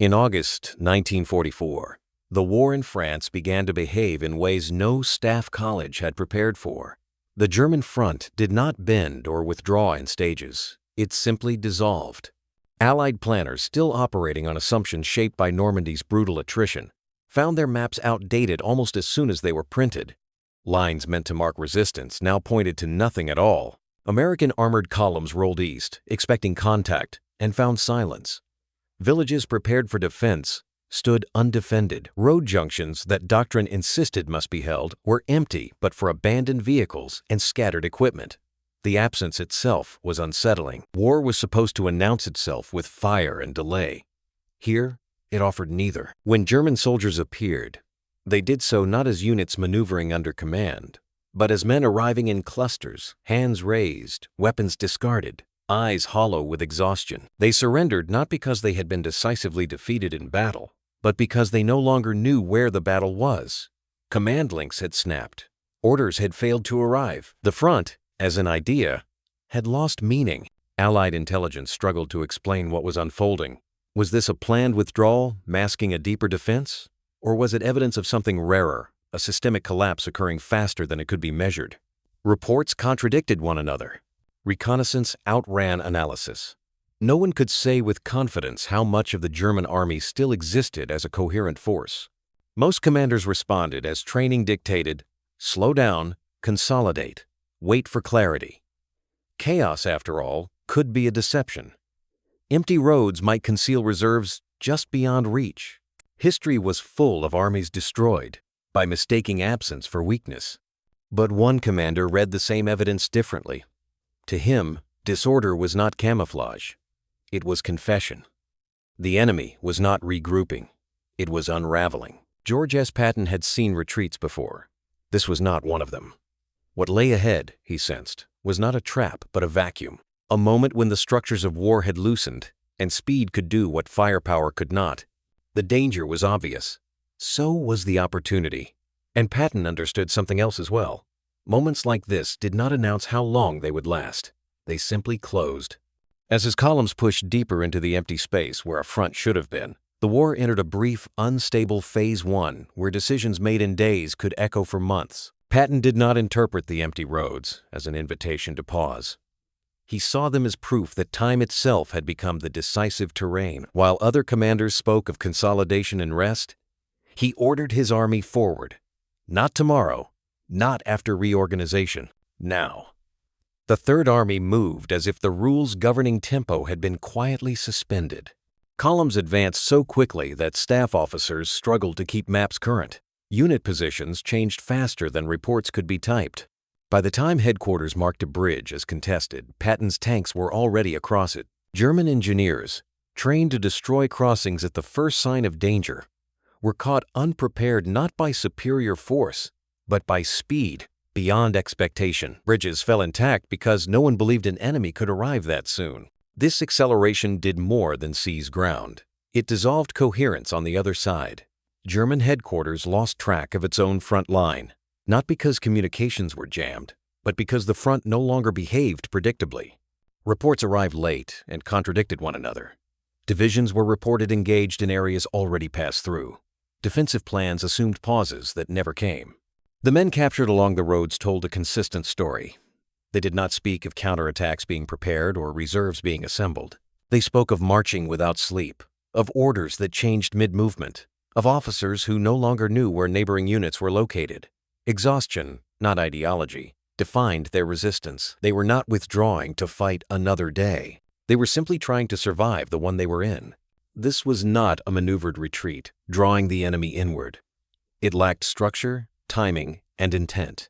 In August 1944, the war in France began to behave in ways no staff college had prepared for. The German front did not bend or withdraw in stages. It simply dissolved. Allied planners, still operating on assumptions shaped by Normandy's brutal attrition, found their maps outdated almost as soon as they were printed. Lines meant to mark resistance now pointed to nothing at all. American armored columns rolled east, expecting contact, and found silence. Villages prepared for defense stood undefended. Road junctions that doctrine insisted must be held were empty but for abandoned vehicles and scattered equipment. The absence itself was unsettling. War was supposed to announce itself with fire and delay. Here, it offered neither. When German soldiers appeared, they did so not as units maneuvering under command, but as men arriving in clusters, hands raised, weapons discarded, eyes hollow with exhaustion. They surrendered not because they had been decisively defeated in battle, but because they no longer knew where the battle was. Command links had snapped. Orders had failed to arrive. The front, as an idea, had lost meaning. Allied intelligence struggled to explain what was unfolding. Was this a planned withdrawal, masking a deeper defense? Or was it evidence of something rarer, a systemic collapse occurring faster than it could be measured? Reports contradicted one another. Reconnaissance outran analysis. No one could say with confidence how much of the German army still existed as a coherent force. Most commanders responded as training dictated: slow down, consolidate, wait for clarity. Chaos, after all, could be a deception. Empty roads might conceal reserves just beyond reach. History was full of armies destroyed by mistaking absence for weakness. But one commander read the same evidence differently. To him, disorder was not camouflage. It was confession. The enemy was not regrouping. It was unraveling. George S. Patton had seen retreats before. This was not one of them. What lay ahead, he sensed, was not a trap but a vacuum. A moment when the structures of war had loosened, and speed could do what firepower could not. The danger was obvious. So was the opportunity. And Patton understood something else as well. Moments like this did not announce how long they would last. They simply closed. As his columns pushed deeper into the empty space where a front should have been, the war entered a brief, unstable Phase 1 where decisions made in days could echo for months. Patton did not interpret the empty roads as an invitation to pause. He saw them as proof that time itself had become the decisive terrain. While other commanders spoke of consolidation and rest, he ordered his army forward. Not tomorrow, not after reorganization, now. The Third Army moved as if the rules governing tempo had been quietly suspended. Columns advanced so quickly that staff officers struggled to keep maps current. Unit positions changed faster than reports could be typed. By the time headquarters marked a bridge as contested, Patton's tanks were already across it. German engineers, trained to destroy crossings at the first sign of danger, were caught unprepared not by superior force, but by speed beyond expectation. Bridges fell intact because no one believed an enemy could arrive that soon. This acceleration did more than seize ground. It dissolved coherence on the other side. German headquarters lost track of its own front line, not because communications were jammed, but because the front no longer behaved predictably. Reports arrived late and contradicted one another. Divisions were reported engaged in areas already passed through. Defensive plans assumed pauses that never came. The men captured along the roads told a consistent story. They did not speak of counterattacks being prepared or reserves being assembled. They spoke of marching without sleep, of orders that changed mid-movement, of officers who no longer knew where neighboring units were located. Exhaustion, not ideology, defined their resistance. They were not withdrawing to fight another day. They were simply trying to survive the one they were in. This was not a maneuvered retreat, drawing the enemy inward. It lacked structure, timing, and intent.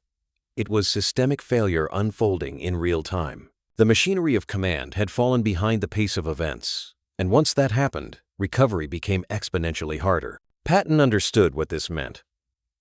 It was systemic failure unfolding in real time. The machinery of command had fallen behind the pace of events, and once that happened, recovery became exponentially harder. Patton understood what this meant.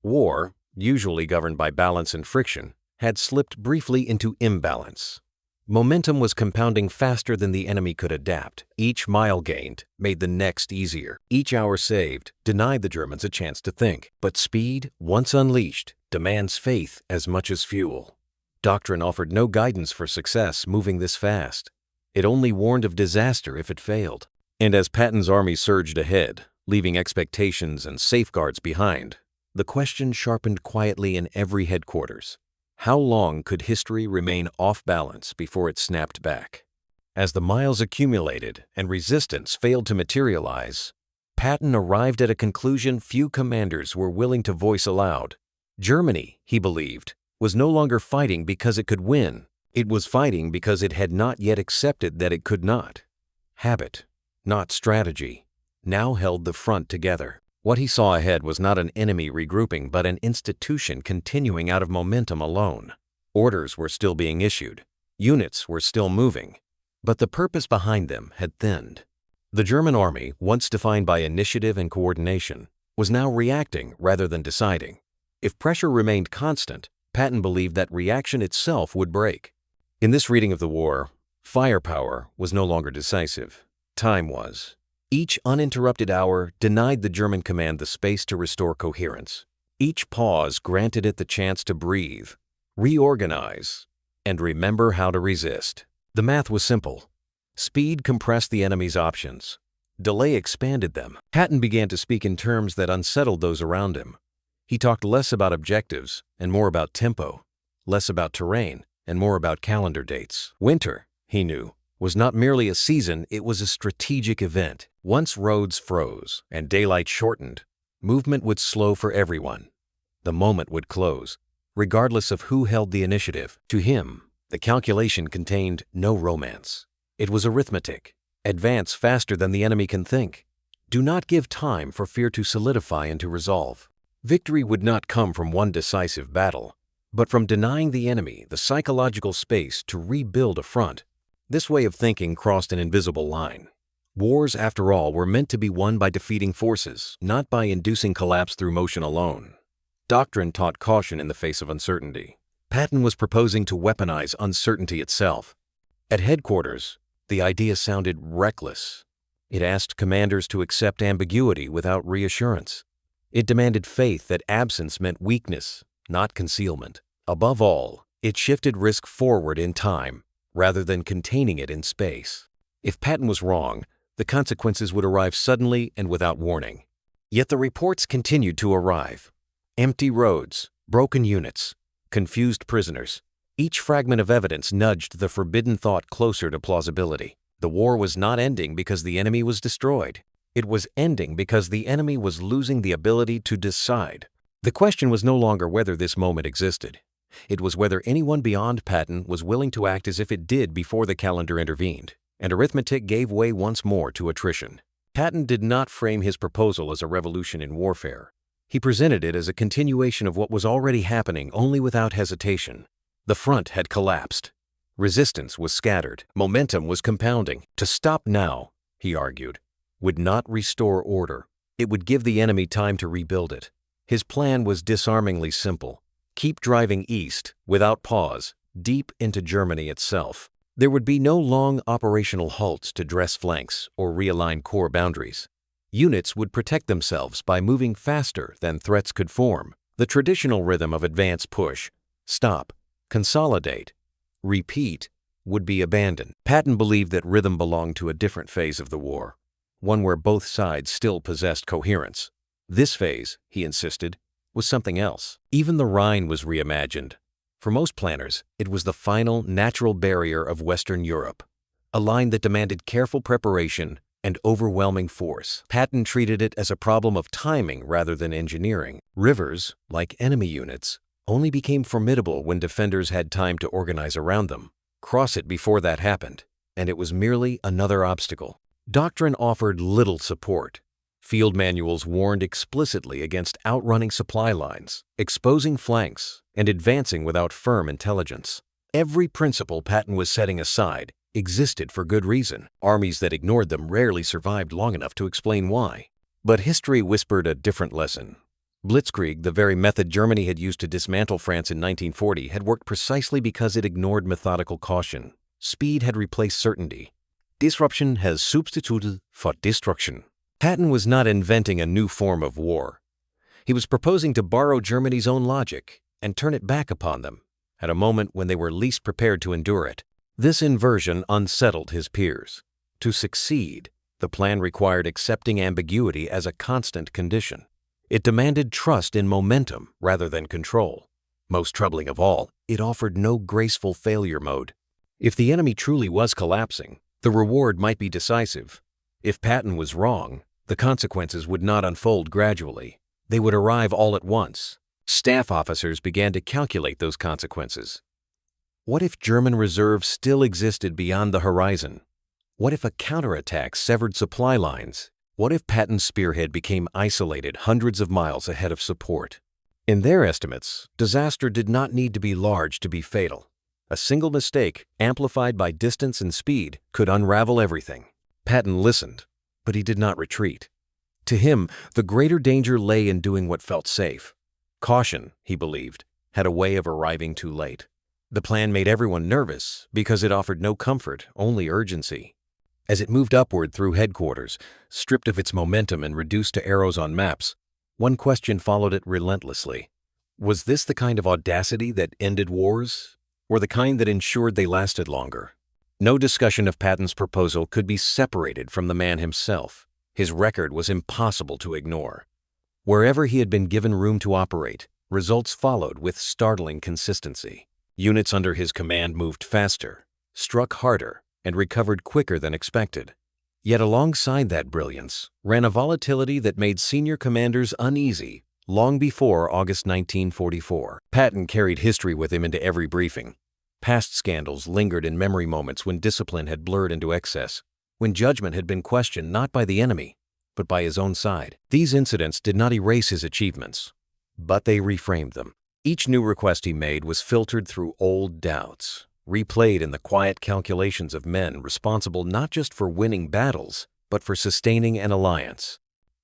War, usually governed by balance and friction, had slipped briefly into imbalance. Momentum was compounding faster than the enemy could adapt. Each mile gained made the next easier. Each hour saved denied the Germans a chance to think. But speed, once unleashed, demands faith as much as fuel. Doctrine offered no guidance for success moving this fast. It only warned of disaster if it failed. And as Patton's army surged ahead, leaving expectations and safeguards behind, the question sharpened quietly in every headquarters. How long could history remain off balance before it snapped back? As the miles accumulated and resistance failed to materialize, Patton arrived at a conclusion few commanders were willing to voice aloud. Germany, he believed, was no longer fighting because it could win. It was fighting because it had not yet accepted that it could not. Habit, not strategy, now held the front together. What he saw ahead was not an enemy regrouping, but an institution continuing out of momentum alone. Orders were still being issued. Units were still moving. But the purpose behind them had thinned. The German army, once defined by initiative and coordination, was now reacting rather than deciding. If pressure remained constant, Patton believed that reaction itself would break. In this reading of the war, firepower was no longer decisive. Time was. Each uninterrupted hour denied the German command the space to restore coherence. Each pause granted it the chance to breathe, reorganize, and remember how to resist. The math was simple. Speed compressed the enemy's options. Delay expanded them. Patton began to speak in terms that unsettled those around him. He talked less about objectives and more about tempo, less about terrain and more about calendar dates. Winter, he knew, was not merely a season, it was a strategic event. Once roads froze and daylight shortened, movement would slow for everyone. The moment would close, regardless of who held the initiative. To him, the calculation contained no romance. It was arithmetic. Advance faster than the enemy can think. Do not give time for fear to solidify and to resolve. Victory would not come from one decisive battle, but from denying the enemy the psychological space to rebuild a front. This way of thinking crossed an invisible line. Wars, after all, were meant to be won by defeating forces, not by inducing collapse through motion alone. Doctrine taught caution in the face of uncertainty. Patton was proposing to weaponize uncertainty itself. At headquarters, the idea sounded reckless. It asked commanders to accept ambiguity without reassurance. It demanded faith that absence meant weakness, not concealment. Above all, it shifted risk forward in time, rather than containing it in space. If Patton was wrong, the consequences would arrive suddenly and without warning. Yet the reports continued to arrive. Empty roads, broken units, confused prisoners. Each fragment of evidence nudged the forbidden thought closer to plausibility. The war was not ending because the enemy was destroyed. It was ending because the enemy was losing the ability to decide. The question was no longer whether this moment existed. It was whether anyone beyond Patton was willing to act as if it did before the calendar intervened, and arithmetic gave way once more to attrition. Patton did not frame his proposal as a revolution in warfare. He presented it as a continuation of what was already happening, only without hesitation. The front had collapsed. Resistance was scattered. Momentum was compounding. To stop now, he argued, would not restore order. It would give the enemy time to rebuild it. His plan was disarmingly simple. Keep driving east, without pause, deep into Germany itself. There would be no long operational halts to dress flanks or realign core boundaries. Units would protect themselves by moving faster than threats could form. The traditional rhythm of advance push, stop, consolidate, repeat, would be abandoned. Patton believed that rhythm belonged to a different phase of the war, one where both sides still possessed coherence. This phase, he insisted, was something else. Even the Rhine was reimagined. For most planners, it was the final natural barrier of Western Europe, a line that demanded careful preparation and overwhelming force. Patton treated it as a problem of timing rather than engineering. Rivers, like enemy units, only became formidable when defenders had time to organize around them. Cross it before that happened, and it was merely another obstacle. Doctrine offered little support. Field manuals warned explicitly against outrunning supply lines, exposing flanks, and advancing without firm intelligence. Every principle Patton was setting aside existed for good reason. Armies that ignored them rarely survived long enough to explain why. But history whispered a different lesson. Blitzkrieg, the very method Germany had used to dismantle France in 1940, had worked precisely because it ignored methodical caution. Speed had replaced certainty. Disruption has substituted for destruction. Patton was not inventing a new form of war. He was proposing to borrow Germany's own logic and turn it back upon them at a moment when they were least prepared to endure it. This inversion unsettled his peers. To succeed, The plan required accepting ambiguity as a constant condition. It demanded trust in momentum rather than control. Most troubling of all, it offered no graceful failure mode. If the enemy truly was collapsing, the reward might be decisive. If Patton was wrong, the consequences would not unfold gradually. They would arrive all at once. Staff officers began to calculate those consequences. What if German reserves still existed beyond the horizon? What if a counterattack severed supply lines? What if Patton's spearhead became isolated hundreds of miles ahead of support? In their estimates, disaster did not need to be large to be fatal. A single mistake, amplified by distance and speed, could unravel everything. Patton listened, but he did not retreat. To him, the greater danger lay in doing what felt safe. Caution, he believed, had a way of arriving too late. The plan made everyone nervous because it offered no comfort, only urgency. As it moved upward through headquarters, stripped of its momentum and reduced to arrows on maps, one question followed it relentlessly. Was this the kind of audacity that ended wars, or the kind that ensured they lasted longer? No discussion of Patton's proposal could be separated from the man himself. His record was impossible to ignore. Wherever he had been given room to operate, results followed with startling consistency. Units under his command moved faster, struck harder, and recovered quicker than expected. Yet alongside that brilliance ran a volatility that made senior commanders uneasy long before August 1944. Patton carried history with him into every briefing. Past scandals lingered in memory moments when discipline had blurred into excess, when judgment had been questioned not by the enemy, but by his own side. These incidents did not erase his achievements, but they reframed them. Each new request he made was filtered through old doubts, replayed in the quiet calculations of men responsible not just for winning battles, but for sustaining an alliance.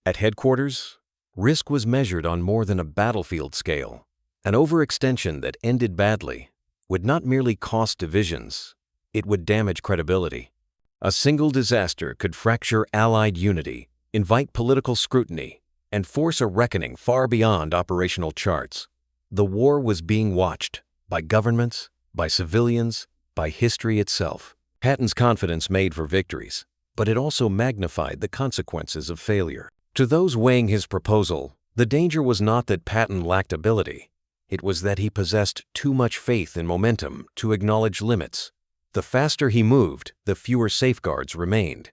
At headquarters, risk was measured on more than a battlefield scale. An overextension that ended badly would not merely cost divisions, it would damage credibility. A single disaster could fracture Allied unity, invite political scrutiny, and force a reckoning far beyond operational charts. The war was being watched by governments, by civilians, by history itself. Patton's confidence made for victories, but it also magnified the consequences of failure. To those weighing his proposal, the danger was not that Patton lacked ability. It was that he possessed too much faith in momentum to acknowledge limits. The faster he moved, the fewer safeguards remained.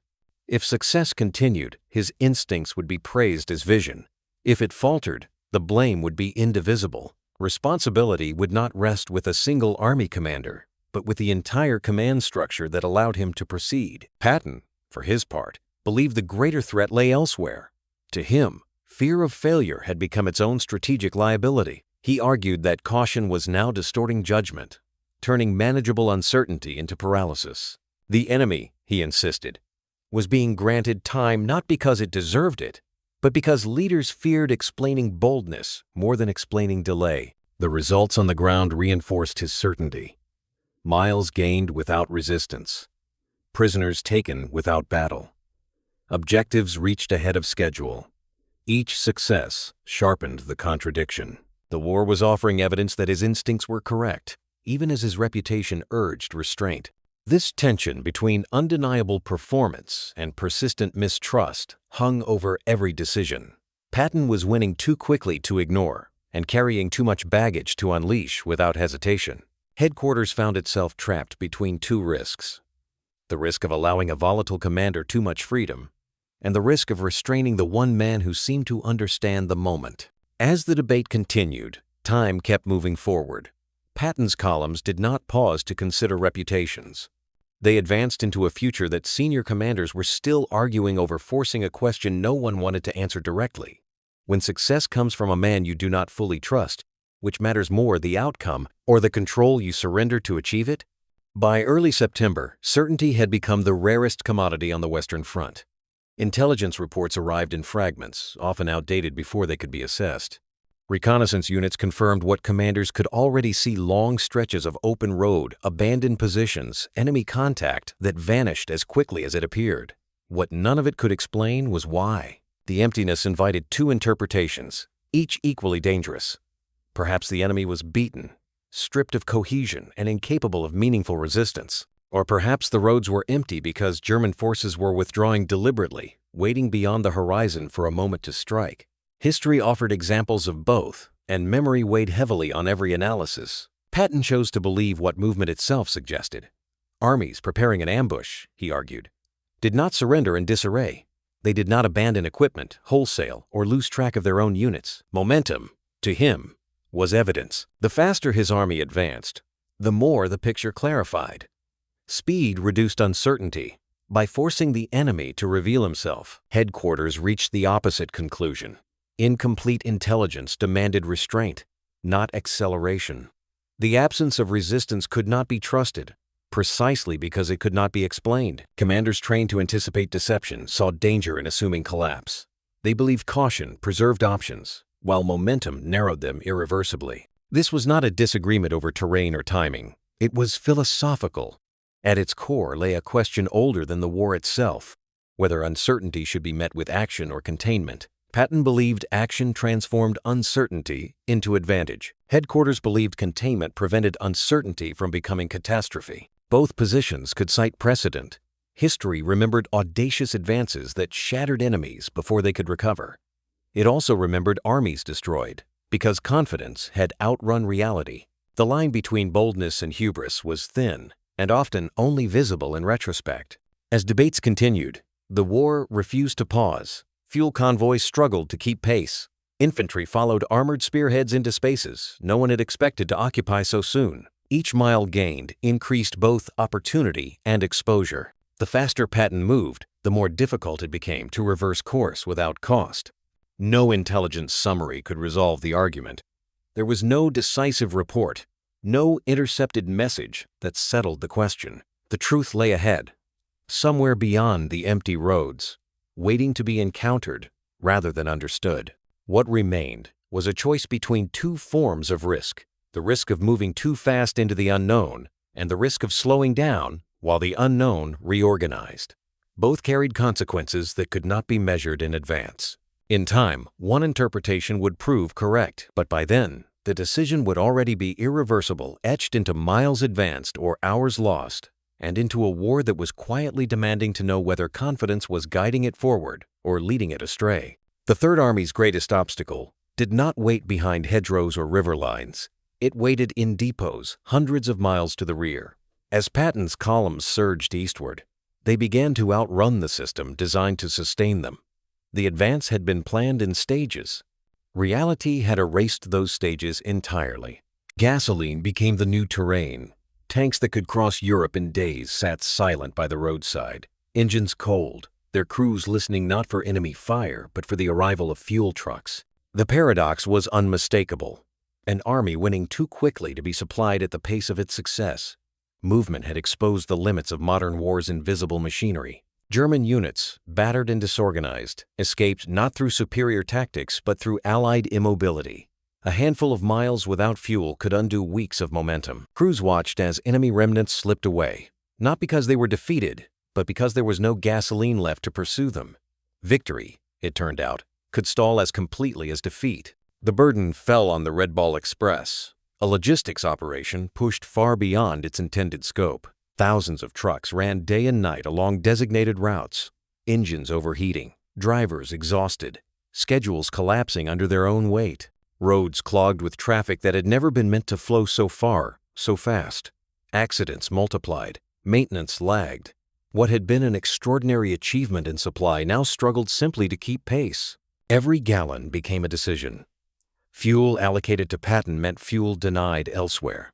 If success continued, his instincts would be praised as vision. If it faltered, the blame would be indivisible. Responsibility would not rest with a single army commander, but with the entire command structure that allowed him to proceed. Patton, for his part, believed the greater threat lay elsewhere. To him, fear of failure had become its own strategic liability. He argued that caution was now distorting judgment, turning manageable uncertainty into paralysis. The enemy, he insisted, was being granted time not because it deserved it, but because leaders feared explaining boldness more than explaining delay. The results on the ground reinforced his certainty. Miles gained without resistance. Prisoners taken without battle. Objectives reached ahead of schedule. Each success sharpened the contradiction. The war was offering evidence that his instincts were correct, even as his reputation urged restraint. This tension between undeniable performance and persistent mistrust hung over every decision. Patton was winning too quickly to ignore and carrying too much baggage to unleash without hesitation. Headquarters found itself trapped between two risks: the risk of allowing a volatile commander too much freedom, and the risk of restraining the one man who seemed to understand the moment. As the debate continued, time kept moving forward. Patton's columns did not pause to consider reputations. They advanced into a future that senior commanders were still arguing over, forcing a question no one wanted to answer directly. When success comes from a man you do not fully trust, which matters more, the outcome or the control you surrender to achieve it? By early September, certainty had become the rarest commodity on the Western Front. Intelligence reports arrived in fragments, often outdated before they could be assessed. Reconnaissance units confirmed what commanders could already see: long stretches of open road, abandoned positions, enemy contact that vanished as quickly as it appeared. What none of it could explain was why. The emptiness invited two interpretations, each equally dangerous. Perhaps the enemy was beaten, stripped of cohesion, and incapable of meaningful resistance. Or perhaps the roads were empty because German forces were withdrawing deliberately, waiting beyond the horizon for a moment to strike. History offered examples of both, and memory weighed heavily on every analysis. Patton chose to believe what movement itself suggested. Armies preparing an ambush, he argued, did not surrender in disarray. They did not abandon equipment, wholesale, or lose track of their own units. Momentum, to him, was evidence. The faster his army advanced, the more the picture clarified. Speed reduced uncertainty. By forcing the enemy to reveal himself, headquarters reached the opposite conclusion. Incomplete intelligence demanded restraint, not acceleration. The absence of resistance could not be trusted, precisely because it could not be explained. Commanders trained to anticipate deception saw danger in assuming collapse. They believed caution preserved options, while momentum narrowed them irreversibly. This was not a disagreement over terrain or timing. It was philosophical. At its core lay a question older than the war itself, whether uncertainty should be met with action or containment. Patton believed action transformed uncertainty into advantage. Headquarters believed containment prevented uncertainty from becoming catastrophe. Both positions could cite precedent. History remembered audacious advances that shattered enemies before they could recover. It also remembered armies destroyed, because confidence had outrun reality. The line between boldness and hubris was thin, and often only visible in retrospect. As debates continued, the war refused to pause. Fuel convoys struggled to keep pace. Infantry followed armored spearheads into spaces no one had expected to occupy so soon. Each mile gained increased both opportunity and exposure. The faster Patton moved, the more difficult it became to reverse course without cost. No intelligence summary could resolve the argument. There was no decisive report, no intercepted message that settled the question. The truth lay ahead, somewhere beyond the empty roads, waiting to be encountered rather than understood. What remained was a choice between two forms of risk: the risk of moving too fast into the unknown and the risk of slowing down while the unknown reorganized. Both carried consequences that could not be measured in advance. In time, one interpretation would prove correct, but by then, the decision would already be irreversible, etched into miles advanced or hours lost, and into a war that was quietly demanding to know whether confidence was guiding it forward or leading it astray. The Third Army's greatest obstacle did not wait behind hedgerows or river lines. It waited in depots hundreds of miles to the rear. As Patton's columns surged eastward, they began to outrun the system designed to sustain them. The advance had been planned in stages. Reality had erased those stages entirely. Gasoline became the new terrain. Tanks that could cross Europe in days sat silent by the roadside, engines cold, their crews listening not for enemy fire but for the arrival of fuel trucks. The paradox was unmistakable. An army winning too quickly to be supplied at the pace of its success. Movement had exposed the limits of modern war's invisible machinery. German units, battered and disorganized, escaped not through superior tactics but through Allied immobility. A handful of miles without fuel could undo weeks of momentum. Crews watched as enemy remnants slipped away, not because they were defeated, but because there was no gasoline left to pursue them. Victory, it turned out, could stall as completely as defeat. The burden fell on the Red Ball Express, a logistics operation pushed far beyond its intended scope. Thousands of trucks ran day and night along designated routes, engines overheating, drivers exhausted, schedules collapsing under their own weight, roads clogged with traffic that had never been meant to flow so far, so fast. Accidents multiplied, maintenance lagged. What had been an extraordinary achievement in supply now struggled simply to keep pace. Every gallon became a decision. Fuel allocated to Patton meant fuel denied elsewhere.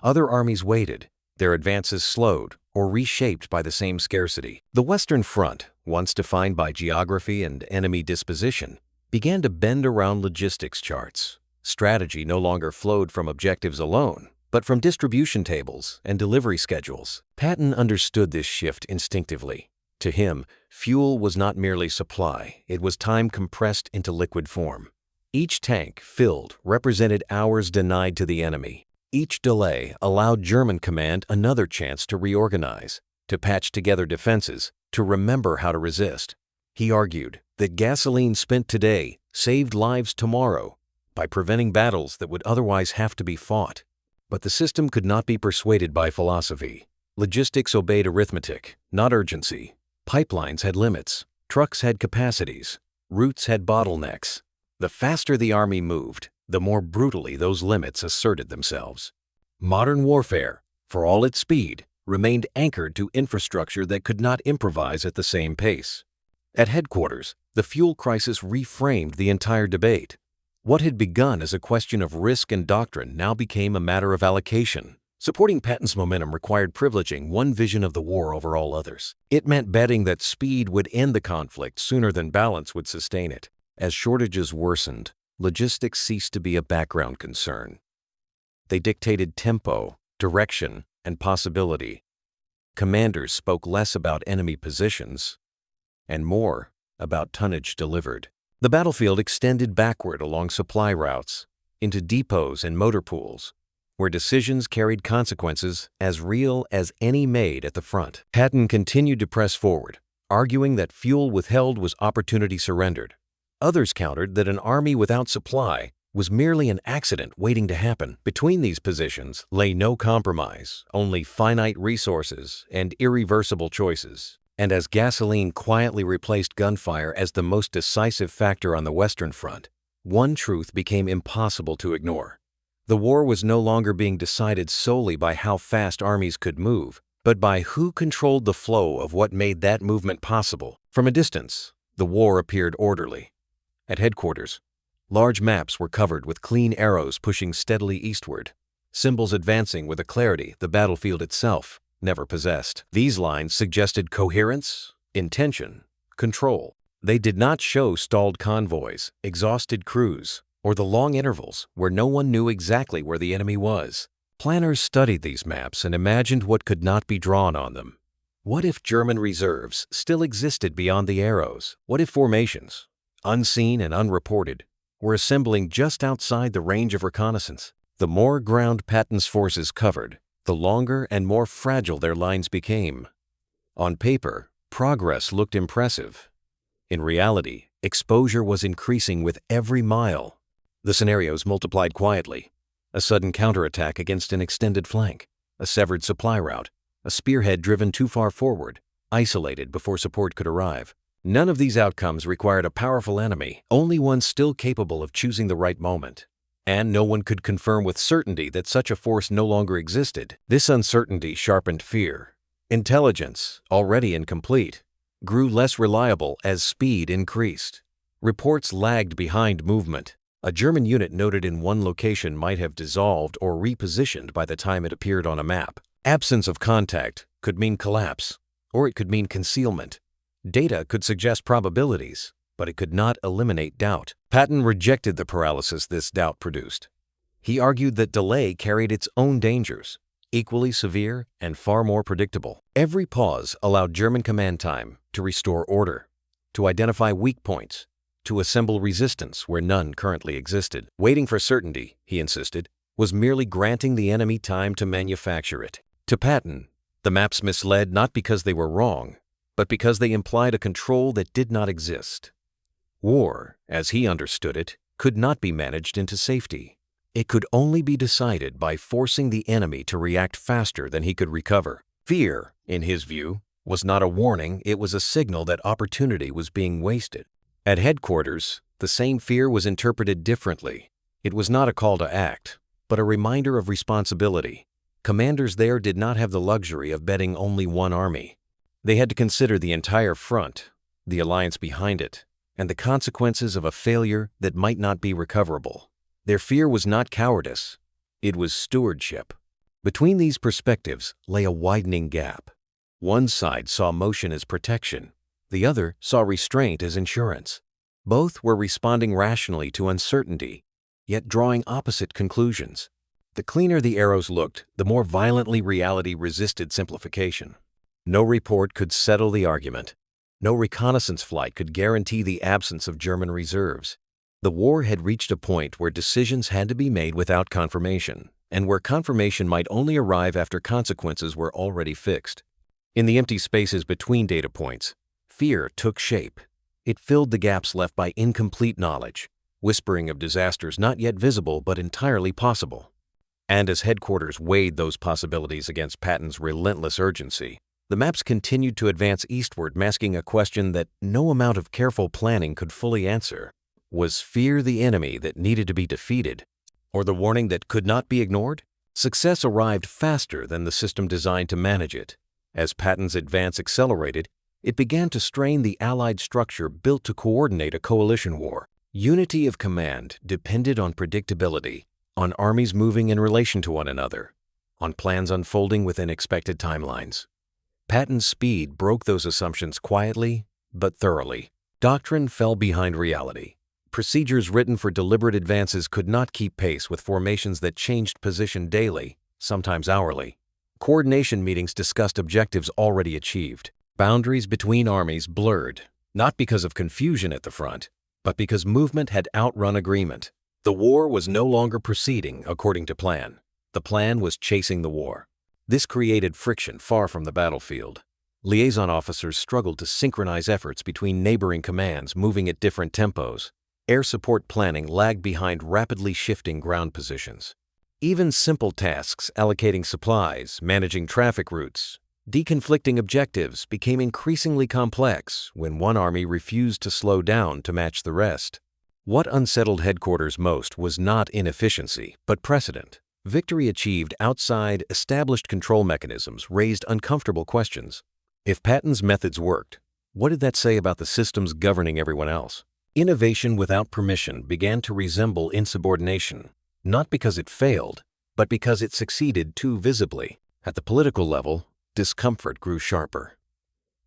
Other armies waited, their advances slowed or reshaped by the same scarcity. The Western Front, once defined by geography and enemy disposition, began to bend around logistics charts. Strategy no longer flowed from objectives alone, but from distribution tables and delivery schedules. Patton understood this shift instinctively. To him, fuel was not merely supply, it was time compressed into liquid form. Each tank filled represented hours denied to the enemy. Each delay allowed German command another chance to reorganize, to patch together defenses, to remember how to resist. He argued that gasoline spent today saved lives tomorrow by preventing battles that would otherwise have to be fought. But the system could not be persuaded by philosophy. Logistics obeyed arithmetic, not urgency. Pipelines had limits. Trucks had capacities. Routes had bottlenecks. The faster the army moved, the more brutally those limits asserted themselves. Modern warfare, for all its speed, remained anchored to infrastructure that could not improvise at the same pace. At headquarters, the fuel crisis reframed the entire debate. What had begun as a question of risk and doctrine now became a matter of allocation. Supporting Patton's momentum required privileging one vision of the war over all others. It meant betting that speed would end the conflict sooner than balance would sustain it. As shortages worsened, logistics ceased to be a background concern. They dictated tempo, direction, and possibility. Commanders spoke less about enemy positions and more about tonnage delivered. The battlefield extended backward along supply routes, into depots and motor pools, where decisions carried consequences as real as any made at the front. Patton continued to press forward, arguing that fuel withheld was opportunity surrendered. Others countered that an army without supply was merely an accident waiting to happen. Between these positions lay no compromise, only finite resources and irreversible choices. And as gasoline quietly replaced gunfire as the most decisive factor on the Western Front, one truth became impossible to ignore. The war was no longer being decided solely by how fast armies could move, but by who controlled the flow of what made that movement possible. From a distance, the war appeared orderly. At headquarters, large maps were covered with clean arrows pushing steadily eastward, symbols advancing with a clarity the battlefield itself never possessed. These lines suggested coherence, intention, control. They did not show stalled convoys, exhausted crews, or the long intervals where no one knew exactly where the enemy was. Planners studied these maps and imagined what could not be drawn on them. What if German reserves still existed beyond the arrows? What if formations, unseen and unreported, were assembling just outside the range of reconnaissance? The more ground Patton's forces covered, the longer and more fragile their lines became. On paper, progress looked impressive. In reality, exposure was increasing with every mile. The scenarios multiplied quietly. A sudden counterattack against an extended flank, a severed supply route, a spearhead driven too far forward, isolated before support could arrive. None of these outcomes required a powerful enemy, only one still capable of choosing the right moment. And no one could confirm with certainty that such a force no longer existed. This uncertainty sharpened fear. Intelligence, already incomplete, grew less reliable as speed increased. Reports lagged behind movement. A German unit noted in one location might have dissolved or repositioned by the time it appeared on a map. Absence of contact could mean collapse, or it could mean concealment. Data could suggest probabilities, but it could not eliminate doubt. Patton rejected the paralysis this doubt produced. He argued that delay carried its own dangers, equally severe and far more predictable. Every pause allowed German command time to restore order, to identify weak points, to assemble resistance where none currently existed. Waiting for certainty, he insisted, was merely granting the enemy time to manufacture it. To Patton, the maps misled not because they were wrong, but because they implied a control that did not exist. War, as he understood it, could not be managed into safety. It could only be decided by forcing the enemy to react faster than he could recover. Fear, in his view, was not a warning, it was a signal that opportunity was being wasted. At headquarters, the same fear was interpreted differently. It was not a call to act, but a reminder of responsibility. Commanders there did not have the luxury of betting only one army. They had to consider the entire front, the alliance behind it, and the consequences of a failure that might not be recoverable. Their fear was not cowardice, it was stewardship. Between these perspectives lay a widening gap. One side saw motion as protection, the other saw restraint as insurance. Both were responding rationally to uncertainty, yet drawing opposite conclusions. The cleaner the arrows looked, the more violently reality resisted simplification. No report could settle the argument. No reconnaissance flight could guarantee the absence of German reserves. The war had reached a point where decisions had to be made without confirmation, and where confirmation might only arrive after consequences were already fixed. In the empty spaces between data points, fear took shape. It filled the gaps left by incomplete knowledge, whispering of disasters not yet visible but entirely possible. And as headquarters weighed those possibilities against Patton's relentless urgency, the maps continued to advance eastward, masking a question that no amount of careful planning could fully answer. Was fear the enemy that needed to be defeated, or the warning that could not be ignored? Success arrived faster than the system designed to manage it. As Patton's advance accelerated, it began to strain the Allied structure built to coordinate a coalition war. Unity of command depended on predictability, on armies moving in relation to one another, on plans unfolding within expected timelines. Patton's speed broke those assumptions quietly but thoroughly. Doctrine fell behind reality. Procedures written for deliberate advances could not keep pace with formations that changed position daily, sometimes hourly. Coordination meetings discussed objectives already achieved. Boundaries between armies blurred, not because of confusion at the front, but because movement had outrun agreement. The war was no longer proceeding according to plan. The plan was chasing the war. This created friction far from the battlefield. Liaison officers struggled to synchronize efforts between neighboring commands moving at different tempos. Air support planning lagged behind rapidly shifting ground positions. Even simple tasks, allocating supplies, managing traffic routes, deconflicting objectives, became increasingly complex when one army refused to slow down to match the rest. What unsettled headquarters most was not inefficiency, but precedent. Victory achieved outside established control mechanisms raised uncomfortable questions. If Patton's methods worked, what did that say about the systems governing everyone else? Innovation without permission began to resemble insubordination, not because it failed, but because it succeeded too visibly. At the political level, discomfort grew sharper.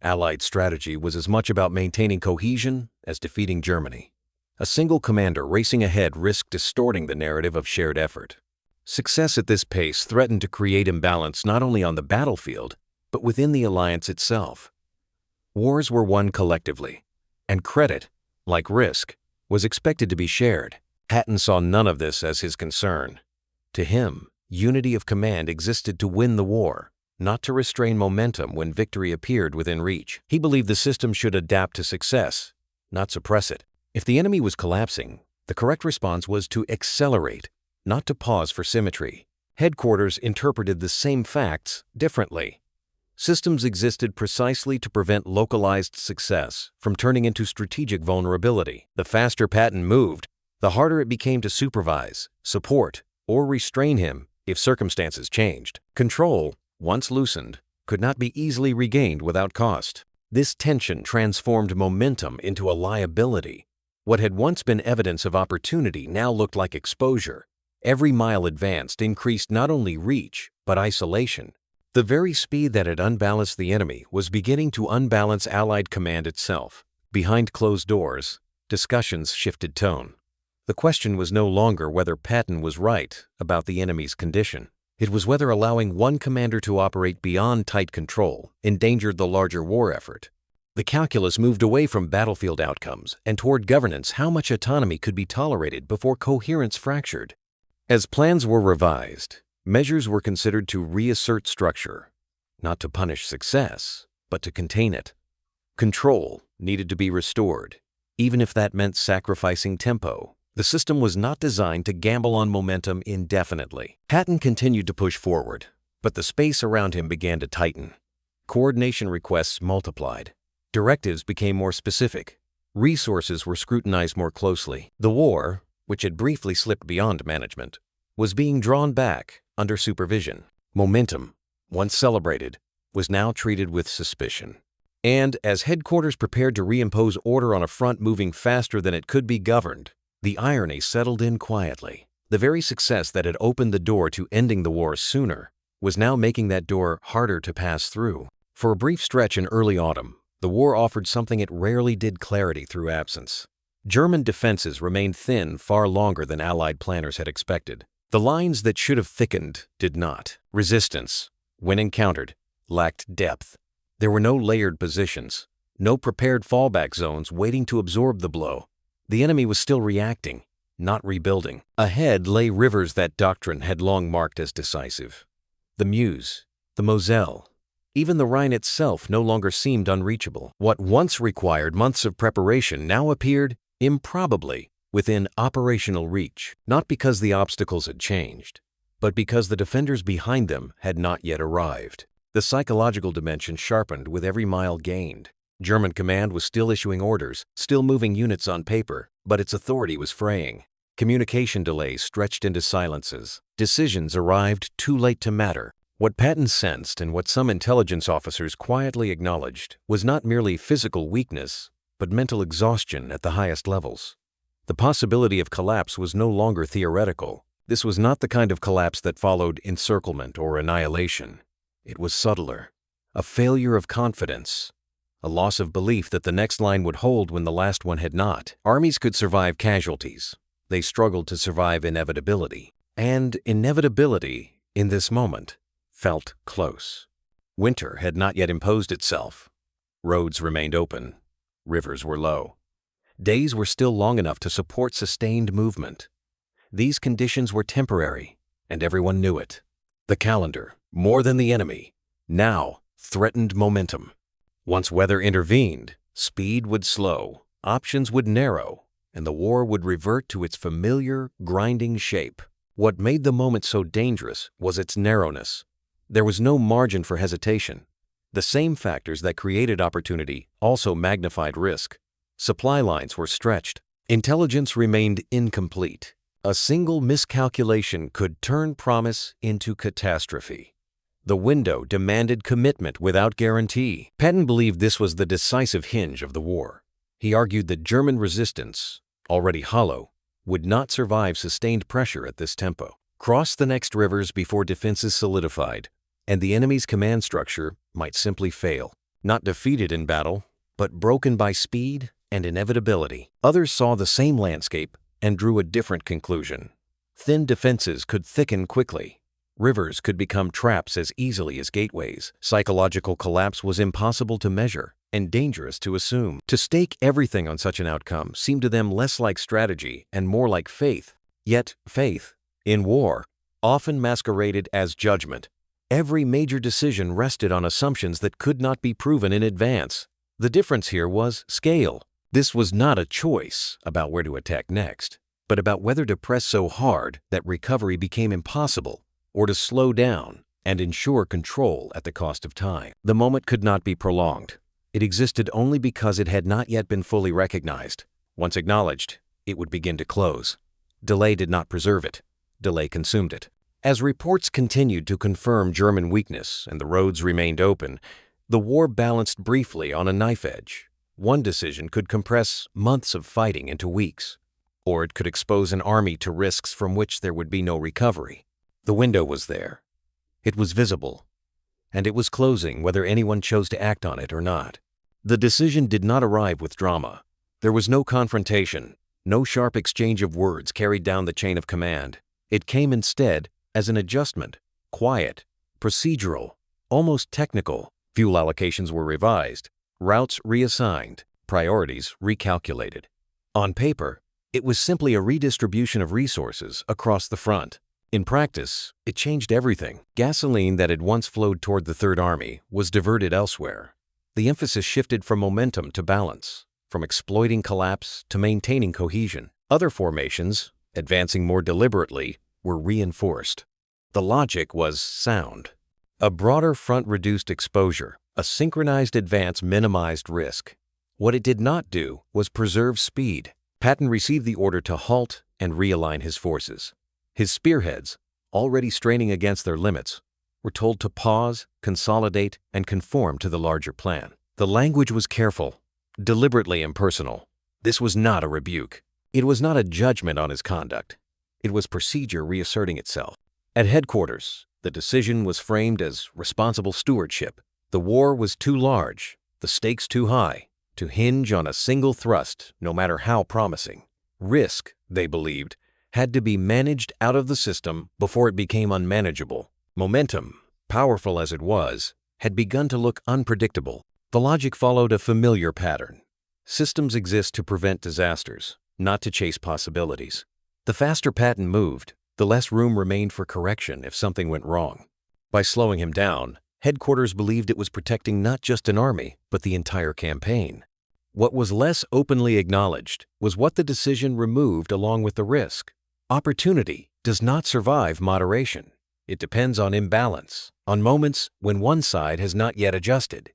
Allied strategy was as much about maintaining cohesion as defeating Germany. A single commander racing ahead risked distorting the narrative of shared effort. Success at this pace threatened to create imbalance not only on the battlefield, but within the alliance itself. Wars were won collectively, and credit, like risk, was expected to be shared. Patton saw none of this as his concern. To him, unity of command existed to win the war, not to restrain momentum when victory appeared within reach. He believed the system should adapt to success, not suppress it. If the enemy was collapsing, the correct response was to accelerate, not to pause for symmetry. Headquarters interpreted the same facts differently. Systems existed precisely to prevent localized success from turning into strategic vulnerability. The faster Patton moved, the harder it became to supervise, support, or restrain him if circumstances changed. Control, once loosened, could not be easily regained without cost. This tension transformed momentum into a liability. What had once been evidence of opportunity now looked like exposure. Every mile advanced increased not only reach, but isolation. The very speed that had unbalanced the enemy was beginning to unbalance Allied command itself. Behind closed doors, discussions shifted tone. The question was no longer whether Patton was right about the enemy's condition. It was whether allowing one commander to operate beyond tight control endangered the larger war effort. The calculus moved away from battlefield outcomes and toward governance, how much autonomy could be tolerated before coherence fractured. As plans were revised, measures were considered to reassert structure, not to punish success, but to contain it. Control needed to be restored, even if that meant sacrificing tempo. The system was not designed to gamble on momentum indefinitely. Patton continued to push forward, but the space around him began to tighten. Coordination requests multiplied. Directives became more specific. Resources were scrutinized more closely. The war, which had briefly slipped beyond management, was being drawn back under supervision. Momentum, once celebrated, was now treated with suspicion. And as headquarters prepared to reimpose order on a front moving faster than it could be governed, the irony settled in quietly. The very success that had opened the door to ending the war sooner was now making that door harder to pass through. For a brief stretch in early autumn, the war offered something it rarely did: clarity through absence. German defenses remained thin far longer than Allied planners had expected. The lines that should have thickened did not. Resistance, when encountered, lacked depth. There were no layered positions, no prepared fallback zones waiting to absorb the blow. The enemy was still reacting, not rebuilding. Ahead lay rivers that doctrine had long marked as decisive. The Meuse, the Moselle, even the Rhine itself no longer seemed unreachable. What once required months of preparation now appeared, improbably, within operational reach, not because the obstacles had changed, but because the defenders behind them had not yet arrived. The psychological dimension sharpened with every mile gained. German command was still issuing orders, still moving units on paper, but its authority was fraying. Communication delays stretched into silences. Decisions arrived too late to matter. What Patton sensed and what some intelligence officers quietly acknowledged was not merely physical weakness, but mental exhaustion at the highest levels. The possibility of collapse was no longer theoretical. This was not the kind of collapse that followed encirclement or annihilation. It was subtler. A failure of confidence. A loss of belief that the next line would hold when the last one had not. Armies could survive casualties. They struggled to survive inevitability. And inevitability, in this moment, felt close. Winter had not yet imposed itself. Roads remained open. Rivers were low. Days were still long enough to support sustained movement. These conditions were temporary, and everyone knew it. The calendar, more than the enemy, now threatened momentum. Once weather intervened, speed would slow, options would narrow, and the war would revert to its familiar, grinding shape. What made the moment so dangerous was its narrowness. There was no margin for hesitation. The same factors that created opportunity also magnified risk. Supply lines were stretched. Intelligence remained incomplete. A single miscalculation could turn promise into catastrophe. The window demanded commitment without guarantee. Patton believed this was the decisive hinge of the war. He argued that German resistance, already hollow, would not survive sustained pressure at this tempo. Cross the next rivers before defenses solidified, and the enemy's command structure might simply fail. Not defeated in battle, but broken by speed and inevitability. Others saw the same landscape and drew a different conclusion. Thin defenses could thicken quickly. Rivers could become traps as easily as gateways. Psychological collapse was impossible to measure and dangerous to assume. To stake everything on such an outcome seemed to them less like strategy and more like faith. Yet faith, in war, often masqueraded as judgment. Every major decision rested on assumptions that could not be proven in advance. The difference here was scale. This was not a choice about where to attack next, but about whether to press so hard that recovery became impossible, or to slow down and ensure control at the cost of time. The moment could not be prolonged. It existed only because it had not yet been fully recognized. Once acknowledged, it would begin to close. Delay did not preserve it. Delay consumed it. As reports continued to confirm German weakness and the roads remained open, the war balanced briefly on a knife edge. One decision could compress months of fighting into weeks, or it could expose an army to risks from which there would be no recovery. The window was there. It was visible, and it was closing whether anyone chose to act on it or not. The decision did not arrive with drama. There was no confrontation, no sharp exchange of words carried down the chain of command. It came instead as an adjustment, quiet, procedural, almost technical. Fuel allocations were revised, routes reassigned, priorities recalculated. On paper, it was simply a redistribution of resources across the front. In practice, it changed everything. Gasoline that had once flowed toward the Third Army was diverted elsewhere. The emphasis shifted from momentum to balance, from exploiting collapse to maintaining cohesion. Other formations, advancing more deliberately, were reinforced. The logic was sound. A broader front reduced exposure. A synchronized advance minimized risk. What it did not do was preserve speed. Patton received the order to halt and realign his forces. His spearheads, already straining against their limits, were told to pause, consolidate, and conform to the larger plan. The language was careful, deliberately impersonal. This was not a rebuke. It was not a judgment on his conduct. It was procedure reasserting itself. At headquarters, the decision was framed as responsible stewardship. The war was too large, the stakes too high, to hinge on a single thrust, no matter how promising. Risk, they believed, had to be managed out of the system before it became unmanageable. Momentum, powerful as it was, had begun to look unpredictable. The logic followed a familiar pattern. Systems exist to prevent disasters, not to chase possibilities. The faster Patton moved, the less room remained for correction if something went wrong. By slowing him down, headquarters believed it was protecting not just an army, but the entire campaign. What was less openly acknowledged was what the decision removed along with the risk. Opportunity does not survive moderation. It depends on imbalance, on moments when one side has not yet adjusted.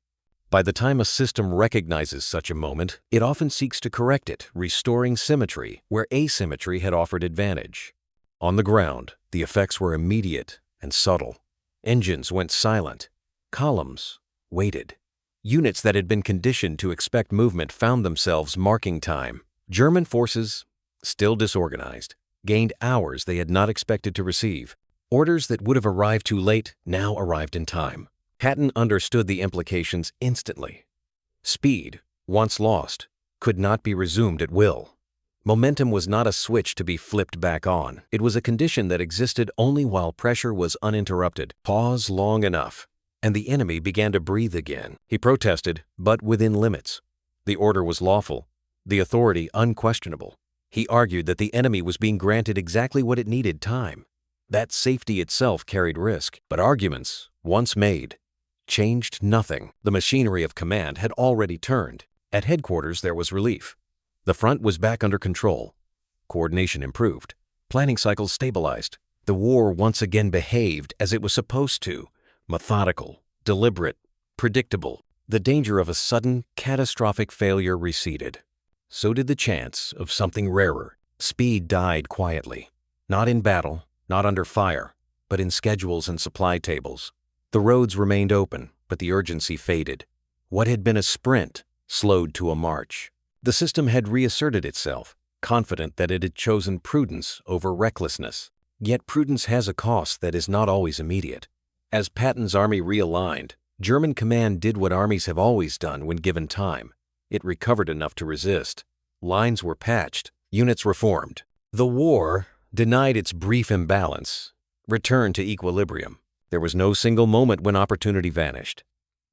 By the time a system recognizes such a moment, it often seeks to correct it, restoring symmetry where asymmetry had offered advantage. On the ground, the effects were immediate and subtle. Engines went silent. Columns waited. Units that had been conditioned to expect movement found themselves marking time. German forces, still disorganized, gained hours they had not expected to receive. Orders that would have arrived too late now arrived in time. Patton understood the implications instantly. Speed, once lost, could not be resumed at will. Momentum was not a switch to be flipped back on. It was a condition that existed only while pressure was uninterrupted. Pause long enough, and the enemy began to breathe again. He protested, but within limits. The order was lawful, the authority unquestionable. He argued that the enemy was being granted exactly what it needed: time. That safety itself carried risk, but arguments, once made, changed nothing. The machinery of command had already turned. At headquarters there was relief. The front was back under control. Coordination improved. Planning cycles stabilized. The war once again behaved as it was supposed to: methodical, deliberate, predictable. The danger of a sudden, catastrophic failure receded. So did the chance of something rarer. Speed died quietly. Not in battle, not under fire, but in schedules and supply tables. The roads remained open, but the urgency faded. What had been a sprint slowed to a march. The system had reasserted itself, confident that it had chosen prudence over recklessness. Yet prudence has a cost that is not always immediate. As Patton's army realigned, German command did what armies have always done when given time. It recovered enough to resist. Lines were patched, units reformed. The war, denied its brief imbalance, returned to equilibrium. There was no single moment when opportunity vanished.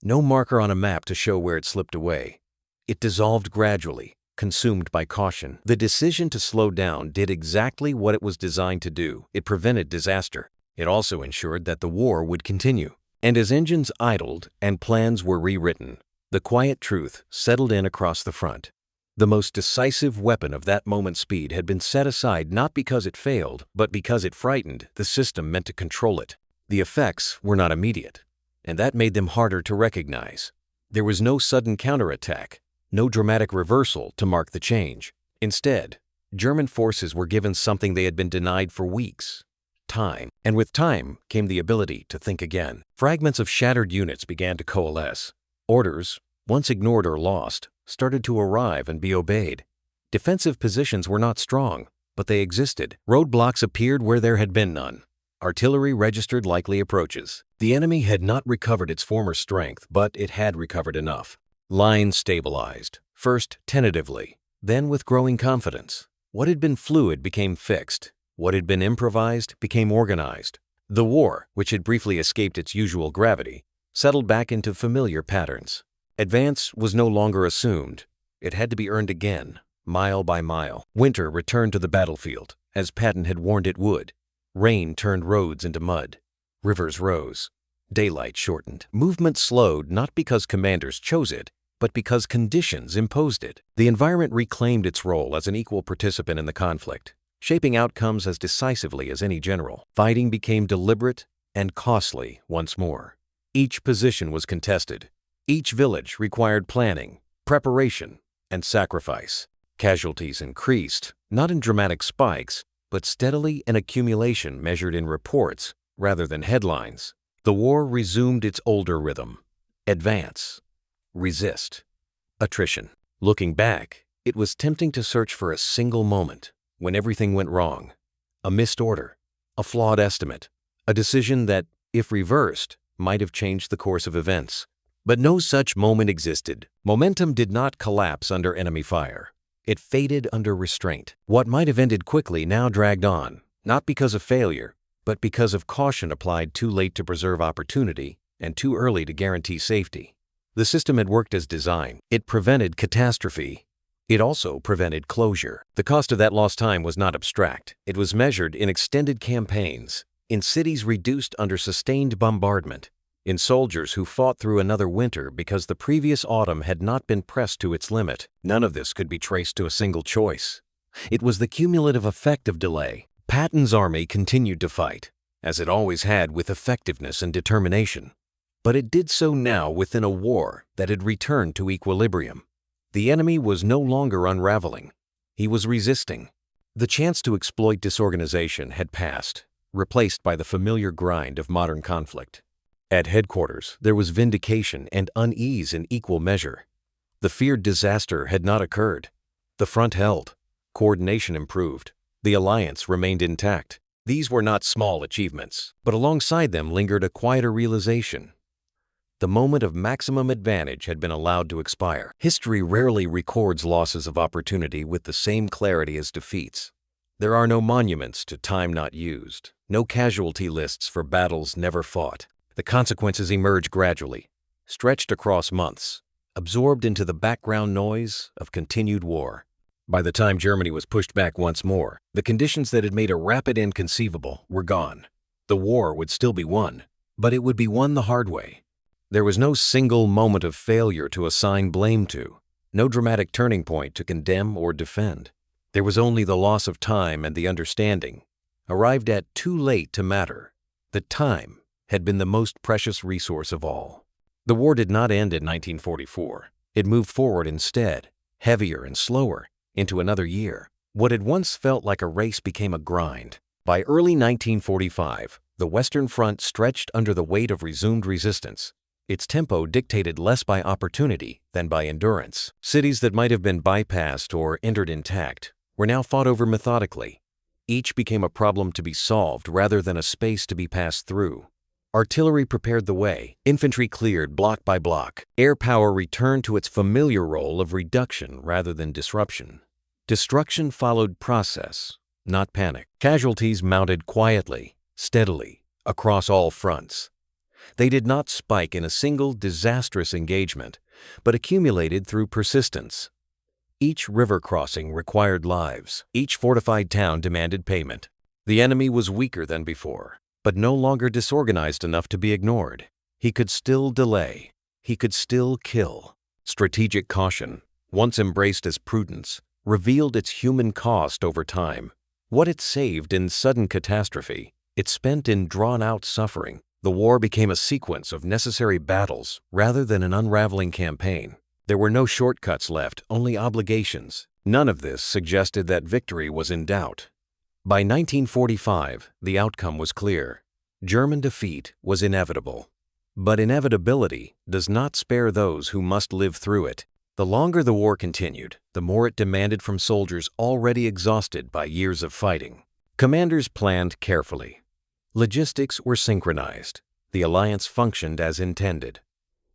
No marker on a map to show where it slipped away. It dissolved gradually, consumed by caution. The decision to slow down did exactly what it was designed to do. It prevented disaster. It also ensured that the war would continue. And as engines idled and plans were rewritten, the quiet truth settled in across the front. The most decisive weapon of that moment's speed had been set aside not because it failed, but because it frightened the system meant to control it. The effects were not immediate, and that made them harder to recognize. There was no sudden counterattack, no dramatic reversal to mark the change. Instead, German forces were given something they had been denied for weeks: time. And with time came the ability to think again. Fragments of shattered units began to coalesce. Orders, once ignored or lost, started to arrive and be obeyed. Defensive positions were not strong, but they existed. Roadblocks appeared where there had been none. Artillery registered likely approaches. The enemy had not recovered its former strength, but it had recovered enough. Lines stabilized, first tentatively, then with growing confidence. What had been fluid became fixed. What had been improvised became organized. The war, which had briefly escaped its usual gravity, settled back into familiar patterns. Advance was no longer assumed. It had to be earned again, mile by mile. Winter returned to the battlefield, as Patton had warned it would. Rain turned roads into mud. Rivers rose. Daylight shortened. Movement slowed not because commanders chose it, but because conditions imposed it. The environment reclaimed its role as an equal participant in the conflict, shaping outcomes as decisively as any general. Fighting became deliberate and costly once more. Each position was contested. Each village required planning, preparation, and sacrifice. Casualties increased, not in dramatic spikes, but steadily in accumulation measured in reports rather than headlines. The war resumed its older rhythm: advance, resist, attrition. Looking back, it was tempting to search for a single moment when everything went wrong. A missed order, a flawed estimate, a decision that, if reversed, might have changed the course of events. But no such moment existed. Momentum did not collapse under enemy fire. It faded under restraint. What might have ended quickly now dragged on, not because of failure, but because of caution applied too late to preserve opportunity and too early to guarantee safety. The system had worked as designed. It prevented catastrophe. It also prevented closure. The cost of that lost time was not abstract. It was measured in extended campaigns, in cities reduced under sustained bombardment, in soldiers who fought through another winter because the previous autumn had not been pressed to its limit. None of this could be traced to a single choice. It was the cumulative effect of delay. Patton's army continued to fight. as it always had with effectiveness and determination. But it did so now within a war that had returned to equilibrium. The enemy was no longer unraveling. He was resisting. The chance to exploit disorganization had passed, replaced by the familiar grind of modern conflict. At headquarters, there was vindication and unease in equal measure. The feared disaster had not occurred. The front held. Coordination improved. The alliance remained intact. These were not small achievements, but alongside them lingered a quieter realization. The moment of maximum advantage had been allowed to expire. History rarely records losses of opportunity with the same clarity as defeats. There are no monuments to time not used, no casualty lists for battles never fought. The consequences emerge gradually, stretched across months, absorbed into the background noise of continued war. By the time Germany was pushed back once more, the conditions that had made a rapid end conceivable were gone. The war would still be won, but it would be won the hard way. There was no single moment of failure to assign blame to, no dramatic turning point to condemn or defend. There was only the loss of time and the understanding, arrived at too late to matter, that time had been the most precious resource of all. The war did not end in 1944. It moved forward instead, heavier and slower, into another year. What had once felt like a race became a grind. By early 1945, the Western Front stretched under the weight of resumed resistance. Its tempo dictated less by opportunity than by endurance. Cities that might have been bypassed or entered intact were now fought over methodically. Each became a problem to be solved rather than a space to be passed through. Artillery prepared the way, infantry cleared block by block, air power returned to its familiar role of reduction rather than disruption. Destruction followed process, not panic. Casualties mounted quietly, steadily, across all fronts. They did not spike in a single disastrous engagement, but accumulated through persistence. Each river crossing required lives. Each fortified town demanded payment. The enemy was weaker than before, but no longer disorganized enough to be ignored. He could still delay. He could still kill. Strategic caution, once embraced as prudence, revealed its human cost over time. What it saved in sudden catastrophe, it spent in drawn-out suffering. The war became a sequence of necessary battles rather than an unraveling campaign. There were no shortcuts left, only obligations. None of this suggested that victory was in doubt. By 1945, the outcome was clear. German defeat was inevitable. But inevitability does not spare those who must live through it. The longer the war continued, the more it demanded from soldiers already exhausted by years of fighting. Commanders planned carefully. Logistics were synchronized. The alliance functioned as intended.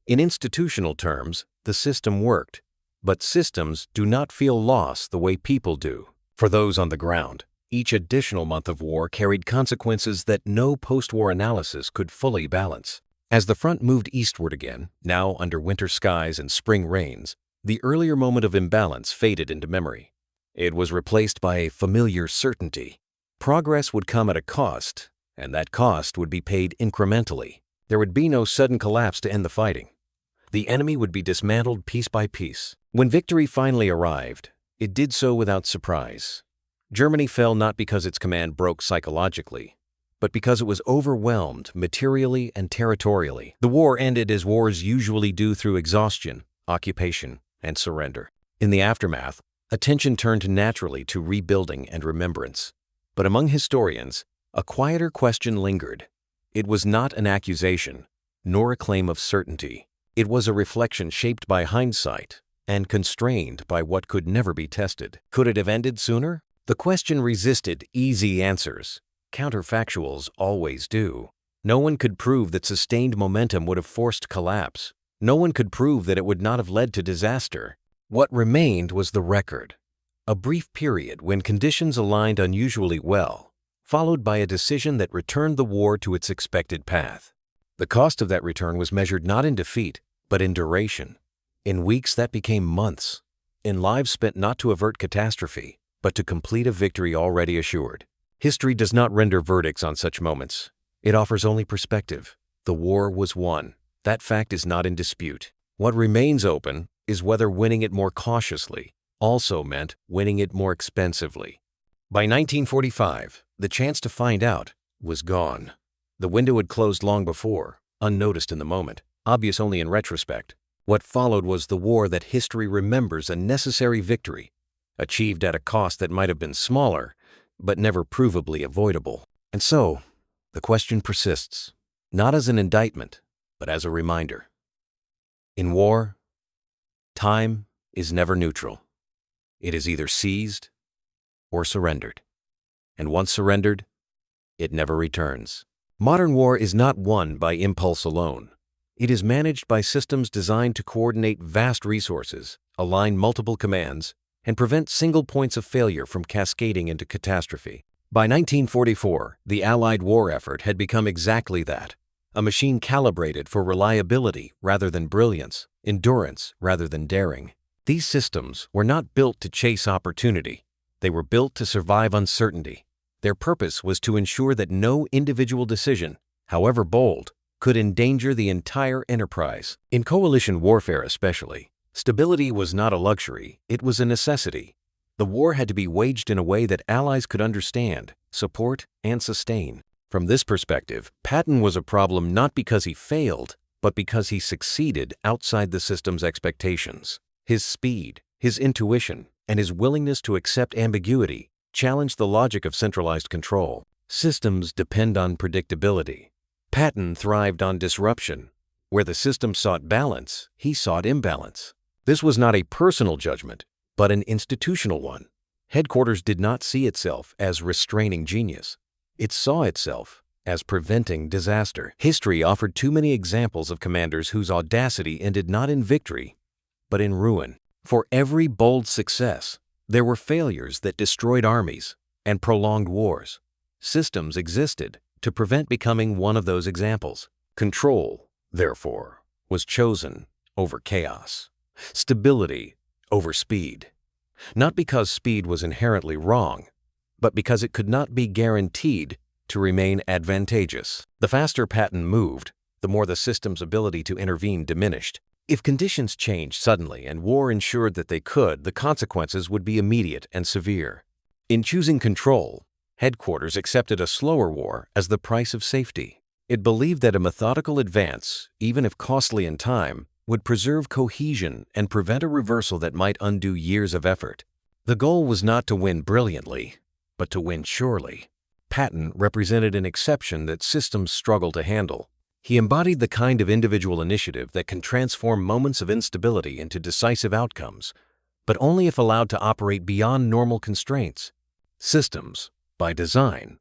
In institutional terms, the system worked, but systems do not feel loss the way people do. For those on the ground, each additional month of war carried consequences that no post-war analysis could fully balance. As the front moved eastward again, now under winter skies and spring rains, the earlier moment of imbalance faded into memory. It was replaced by a familiar certainty. Progress would come at a cost, and that cost would be paid incrementally. There would be no sudden collapse to end the fighting. The enemy would be dismantled piece by piece. When victory finally arrived, it did so without surprise. Germany fell not because its command broke psychologically, but because it was overwhelmed materially and territorially. The war ended as wars usually do, through exhaustion, occupation, and surrender. In the aftermath, attention turned naturally to rebuilding and remembrance. But among historians, a quieter question lingered. It was not an accusation, nor a claim of certainty. It was a reflection shaped by hindsight and constrained by what could never be tested. Could it have ended sooner? The question resisted easy answers. Counterfactuals always do. No one could prove that sustained momentum would have forced collapse. No one could prove that it would not have led to disaster. What remained was the record. A brief period when conditions aligned unusually well, followed by a decision that returned the war to its expected path. The cost of that return was measured not in defeat, but in duration. In weeks that became months. In lives spent not to avert catastrophe, but to complete a victory already assured. History does not render verdicts on such moments. It offers only perspective. The war was won. That fact is not in dispute. What remains open is whether winning it more cautiously also meant winning it more expensively. By 1945, the chance to find out was gone. The window had closed long before, unnoticed in the moment, obvious only in retrospect. What followed was the war that history remembers a necessary victory, achieved at a cost that might have been smaller, but never provably avoidable. And so, the question persists, not as an indictment, but as a reminder. In war, time is never neutral. It is either seized or surrendered. And once surrendered, it never returns. Modern war is not won by impulse alone. It is managed by systems designed to coordinate vast resources, align multiple commands, and prevent single points of failure from cascading into catastrophe. By 1944, the Allied war effort had become exactly that, a machine calibrated for reliability rather than brilliance, endurance rather than daring. These systems were not built to chase opportunity. They were built to survive uncertainty. Their purpose was to ensure that no individual decision, however bold, could endanger the entire enterprise. In coalition warfare especially, stability was not a luxury, it was a necessity. The war had to be waged in a way that allies could understand, support, and sustain. From this perspective, Patton was a problem not because he failed, but because he succeeded outside the system's expectations. His speed, his intuition, and his willingness to accept ambiguity challenged the logic of centralized control. Systems depend on predictability. Patton thrived on disruption. Where the system sought balance, he sought imbalance. This was not a personal judgment, but an institutional one. Headquarters did not see itself as restraining genius. It saw itself as preventing disaster. History offered too many examples of commanders whose audacity ended not in victory, but in ruin. For every bold success, there were failures that destroyed armies and prolonged wars. Systems existed to prevent becoming one of those examples. Control, therefore, was chosen over chaos. Stability over speed. Not because speed was inherently wrong, but because it could not be guaranteed to remain advantageous. The faster Patton moved, the more the system's ability to intervene diminished. If conditions changed suddenly and war ensured that they could, the consequences would be immediate and severe. In choosing control, headquarters accepted a slower war as the price of safety. It believed that a methodical advance, even if costly in time, would preserve cohesion and prevent a reversal that might undo years of effort. The goal was not to win brilliantly, but to win surely. Patton represented an exception that systems struggle to handle. He embodied the kind of individual initiative that can transform moments of instability into decisive outcomes, but only if allowed to operate beyond normal constraints. Systems, by design,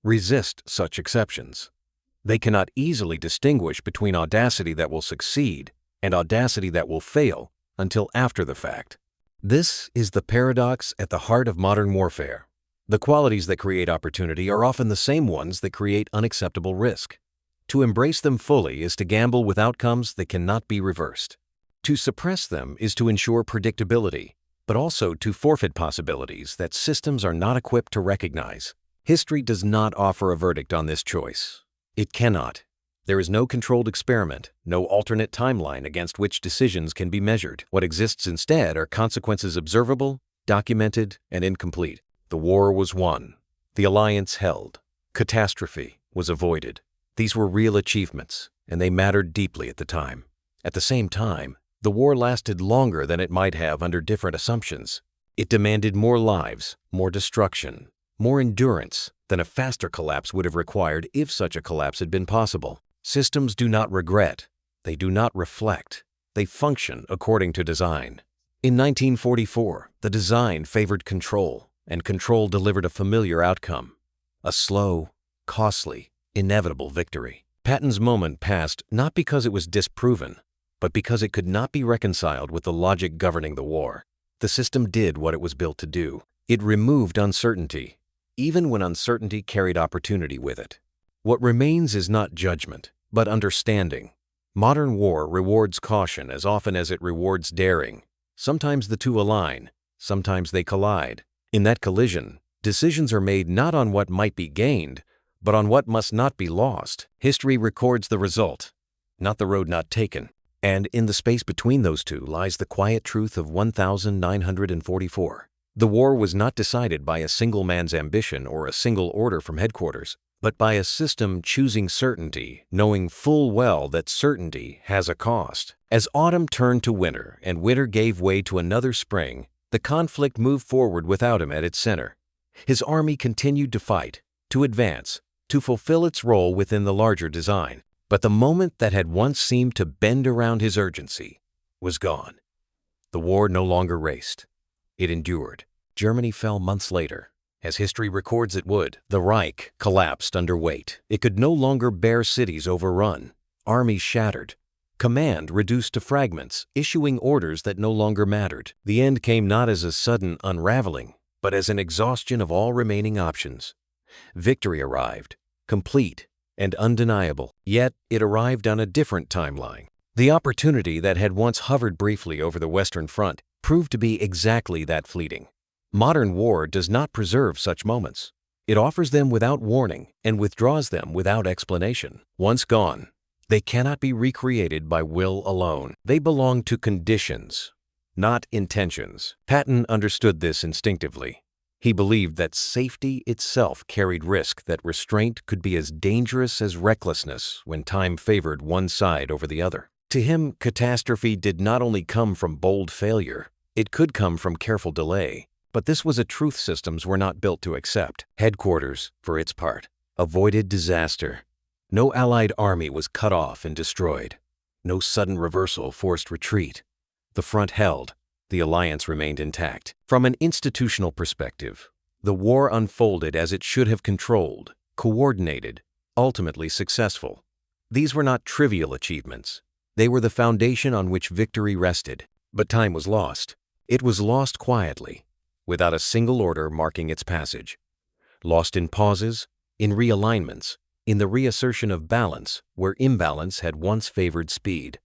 resist such exceptions. They cannot easily distinguish between audacity that will succeed and audacity that will fail until after the fact. This is the paradox at the heart of modern warfare. The qualities that create opportunity are often the same ones that create unacceptable risk. To embrace them fully is to gamble with outcomes that cannot be reversed. To suppress them is to ensure predictability, but also to forfeit possibilities that systems are not equipped to recognize. History does not offer a verdict on this choice. It cannot. There is no controlled experiment, no alternate timeline against which decisions can be measured. What exists instead are consequences observable, documented, and incomplete. The war was won. The alliance held. Catastrophe was avoided. These were real achievements, and they mattered deeply at the time. At the same time, the war lasted longer than it might have under different assumptions. It demanded more lives, more destruction, more endurance than a faster collapse would have required if such a collapse had been possible. Systems do not regret. They do not reflect. They function according to design. In 1944, the design favored control, and control delivered a familiar outcome: a slow, costly, inevitable victory. Patton's moment passed not because it was disproven, but because it could not be reconciled with the logic governing the war. The system did what it was built to do. It removed uncertainty, even when uncertainty carried opportunity with it. What remains is not judgment, but understanding. Modern war rewards caution as often as it rewards daring. Sometimes the two align, sometimes they collide. In that collision, decisions are made not on what might be gained, but on what must not be lost. History records the result, not the road not taken. And in the space between those two lies the quiet truth of 1944. The war was not decided by a single man's ambition or a single order from headquarters. but by a system choosing certainty, knowing full well that certainty has a cost. As autumn turned to winter and winter gave way to another spring, the conflict moved forward without him at its center. His army continued to fight, to advance, to fulfill its role within the larger design. But the moment that had once seemed to bend around his urgency was gone. The war no longer raced. It endured. Germany fell months later. As history records it would, the Reich collapsed under weight. It could no longer bear cities overrun, armies shattered, command reduced to fragments, issuing orders that no longer mattered. The end came not as a sudden unraveling, but as an exhaustion of all remaining options. Victory arrived, complete and undeniable, yet it arrived on a different timeline. The opportunity that had once hovered briefly over the Western Front proved to be exactly that fleeting. Modern war does not preserve such moments. It offers them without warning and withdraws them without explanation. Once gone, they cannot be recreated by will alone. They belong to conditions, not intentions. Patton understood this instinctively. He believed that safety itself carried risk, that restraint could be as dangerous as recklessness when time favored one side over the other. To him, catastrophe did not only come from bold failure, it could come from careful delay. But this was a truth systems were not built to accept. Headquarters, for its part, avoided disaster. No Allied army was cut off and destroyed. No sudden reversal forced retreat. The front held. The alliance remained intact. From an institutional perspective, the war unfolded as it should have: controlled, coordinated, ultimately successful. These were not trivial achievements. They were the foundation on which victory rested. But time was lost. It was lost quietly, without a single order marking its passage. Lost in pauses, in realignments, in the reassertion of balance where imbalance had once favored speed.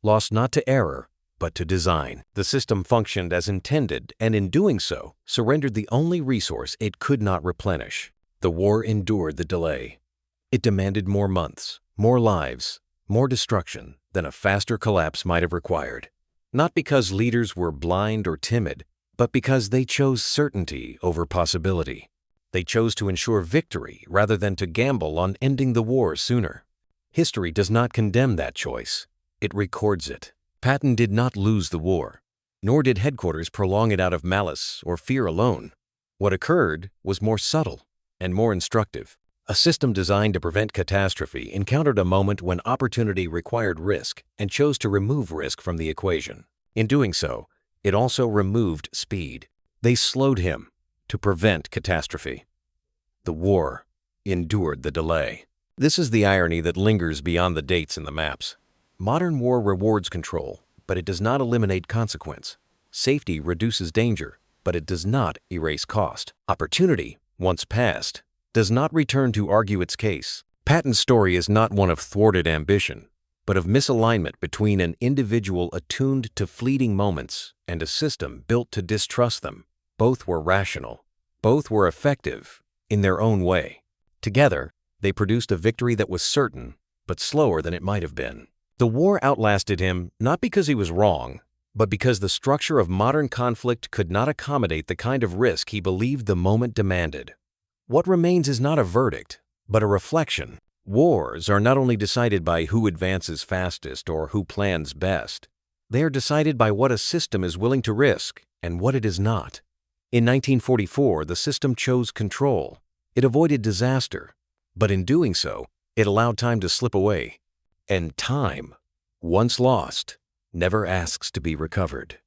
Lost not to error, but to design. The system functioned as intended, and in doing so, surrendered the only resource it could not replenish. The war endured the delay. It demanded more months, more lives, more destruction than a faster collapse might have required. Not because leaders were blind or timid, but because they chose certainty over possibility. They chose to ensure victory rather than to gamble on ending the war sooner. History does not condemn that choice. It records it. Patton did not lose the war, nor did headquarters prolong it out of malice or fear alone. What occurred was more subtle and more instructive. A system designed to prevent catastrophe encountered a moment when opportunity required risk and chose to remove risk from the equation. In doing so, it also removed speed. They slowed him to prevent catastrophe. The war endured the delay. This is the irony that lingers beyond the dates in the maps. Modern war rewards control, but it does not eliminate consequence. Safety reduces danger, but it does not erase cost. Opportunity, once passed, does not return to argue its case. Patton's story is not one of thwarted ambition, but of misalignment between an individual attuned to fleeting moments and a system built to distrust them. Both were rational. Both were effective in their own way. Together, they produced a victory that was certain, but slower than it might have been. The war outlasted him not because he was wrong, but because the structure of modern conflict could not accommodate the kind of risk he believed the moment demanded. What remains is not a verdict, but a reflection. Wars are not only decided by who advances fastest or who plans best. They are decided by what a system is willing to risk and what it is not. In 1944, the system chose control. It avoided disaster, but in doing so, it allowed time to slip away. And time, once lost, never asks to be recovered.